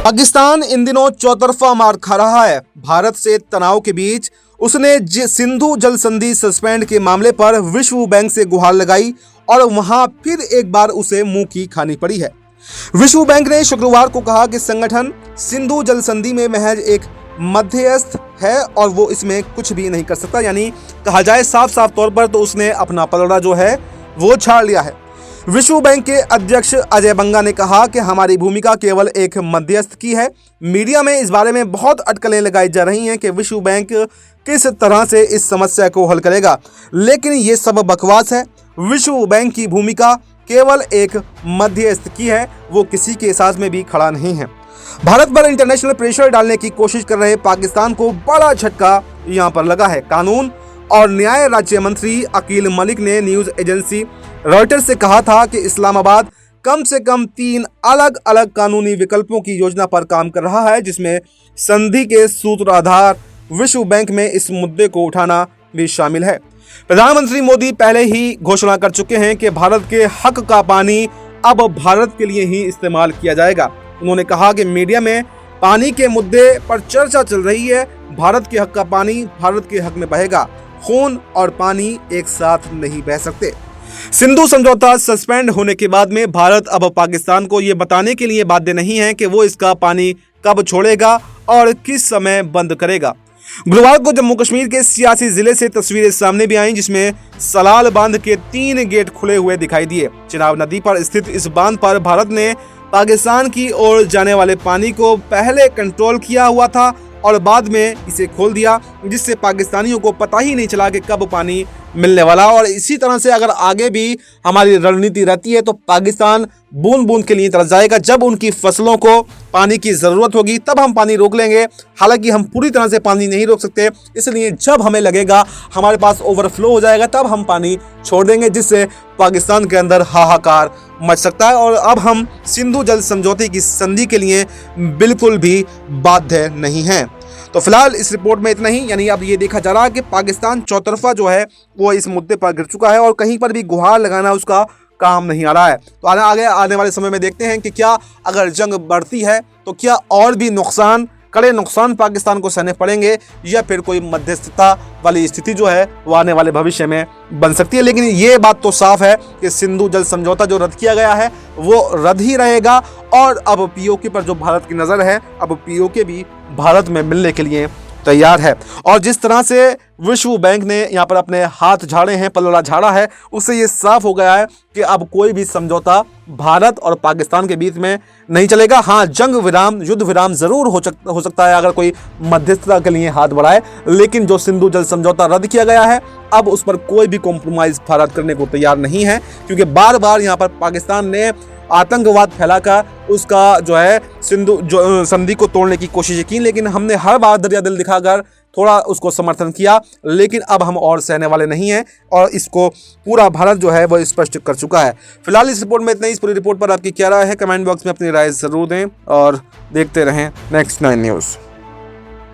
पाकिस्तान इन दिनों चौतरफा मार खा रहा है। भारत से तनाव के बीच उसने सिंधु जल संधि सस्पेंड के मामले पर विश्व बैंक से गुहार लगाई और वहां फिर एक बार उसे मुंह की खानी पड़ी है। विश्व बैंक ने शुक्रवार को कहा कि संगठन सिंधु जल संधि में महज एक मध्यस्थ है और वो इसमें कुछ भी नहीं कर सकता। यानी कहा जाए साफ साफ तौर पर तो उसने अपना पलड़ा जो है वो छाड़ लिया है। विश्व बैंक के अध्यक्ष अजय बंगा ने कहा कि हमारी भूमिका केवल एक मध्यस्थ की है। मीडिया में इस बारे में बहुत अटकलें लगाई जा रही हैं कि विश्व बैंक किस तरह से इस समस्या को हल करेगा, लेकिन ये सब बकवास है। विश्व बैंक की भूमिका केवल एक मध्यस्थ की है, वो किसी के साथ में भी खड़ा नहीं है। भारत पर इंटरनेशनल प्रेशर डालने की कोशिश कर रहे पाकिस्तान को बड़ा झटका यहां पर लगा है। कानून और न्याय राज्य मंत्री अकील मलिक ने न्यूज एजेंसी रॉयटर्स से कहा था कि इस्लामाबाद कम से कम 3 अलग अलग कानूनी विकल्पों की योजना पर काम कर रहा है, जिसमें संधि के सूत्रधार विश्व बैंक में इस मुद्दे को उठाना भी शामिल है। प्रधानमंत्री मोदी पहले ही घोषणा कर चुके हैं कि भारत के हक का पानी अब भारत के लिए ही इस्तेमाल किया जाएगा। उन्होंने कहा कि मीडिया में पानी के मुद्दे पर चर्चा चल रही है। भारत के हक का पानी भारत के हक में बहेगा। खून और पानी एक साथ नहीं बह सकते। सिंधु समझौता सस्पेंड होने के बाद में भारत अब पाकिस्तान को यह बताने के लिए बाध्य नहीं है कि वो इसका पानी कब छोड़ेगा और किस समय बंद करेगा। गुरुवार को जम्मू कश्मीर के सियासी जिले से तस्वीरें सामने भी आईं, जिसमें सलाल बांध के 3 गेट खुले हुए दिखाई दिए। चिनाब नदी पर स्थित इस बांध पर भारत ने पाकिस्तान की ओर जाने वाले पानी को पहले कंट्रोल किया हुआ था और बाद में इसे खोल दिया, जिससे पाकिस्तानियों को पता ही नहीं चला कि कब पानी मिलने वाला। और इसी तरह से अगर आगे भी हमारी रणनीति रहती है तो पाकिस्तान बूंद बूंद के लिए तरस जाएगा। जब उनकी फसलों को पानी की ज़रूरत होगी तब हम पानी रोक लेंगे। हालांकि हम पूरी तरह से पानी नहीं रोक सकते, इसलिए जब हमें लगेगा हमारे पास ओवरफ्लो हो जाएगा तब हम पानी छोड़ देंगे, जिससे पाकिस्तान के अंदर हाहाकार मच सकता है। और अब हम सिंधु जल समझौते की संधि के लिए बिल्कुल भी बाध्य नहीं हैं। तो फिलहाल इस रिपोर्ट में इतना ही। यानी अब ये देखा जा रहा है कि पाकिस्तान चौतरफा जो है वो इस मुद्दे पर गिर चुका है और कहीं पर भी गुहार लगाना उसका काम नहीं आ रहा है। तो आने वाले समय में देखते हैं कि क्या अगर जंग बढ़ती है तो क्या और भी कड़े नुकसान पाकिस्तान को सहने पड़ेंगे या फिर कोई मध्यस्थता वाली स्थिति जो है वो आने वाले भविष्य में बन सकती है। लेकिन ये बात तो साफ है कि सिंधु जल समझौता जो रद्द किया गया है वो रद्द ही रहेगा और अब पीओके पर जो भारत की नज़र है, अब पीओके भी भारत में मिलने के लिए तैयार है। और जिस तरह से विश्व बैंक ने यहाँ पर अपने हाथ झाड़े हैं, पलड़ा झाड़ा है, उससे ये साफ हो गया है कि अब कोई भी समझौता भारत और पाकिस्तान के बीच में नहीं चलेगा। हाँ, जंग विराम, युद्ध विराम जरूर हो सकता है अगर कोई मध्यस्थता के लिए हाथ बढ़ाए, लेकिन जो सिंधु जल समझौता रद्द किया गया है अब उस पर कोई भी कॉम्प्रोमाइज भारत करने को तैयार नहीं है, क्योंकि बार बार यहाँ पर पाकिस्तान ने आतंकवाद फैलाकर उसका जो है संधि को तोड़ने की कोशिश की, लेकिन हमने हर बार दरिया दिल दिखाकर थोड़ा उसको समर्थन किया। लेकिन अब हम और सहने वाले नहीं हैं और इसको पूरा भारत जो है वो स्पष्ट कर चुका है। फिलहाल इस रिपोर्ट में इतना ही। इस पूरी रिपोर्ट पर आपकी क्या राय है, कमेंट बॉक्स में अपनी राय जरूर दें और देखते रहें नेक्स्ट 9 न्यूज़।